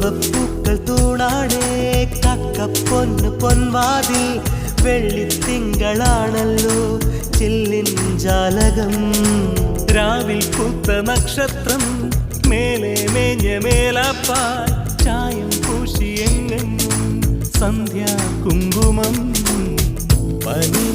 പൂവപ്പൂക്കൾ തൂണാടേ കക്കപ്പൊന്ന് പൊൻവാതിൽ വെള്ളിത്തിങ്കളാണല്ലോ chilling ജാലകം രാവിൽ പൂത്ത നക്ഷത്രം മേലെ മേഞ്ഞ മേലാപ്പാൽ ചായം പൂശിയെങ്ങും സന്ധ്യാ കുങ്കുമം പനി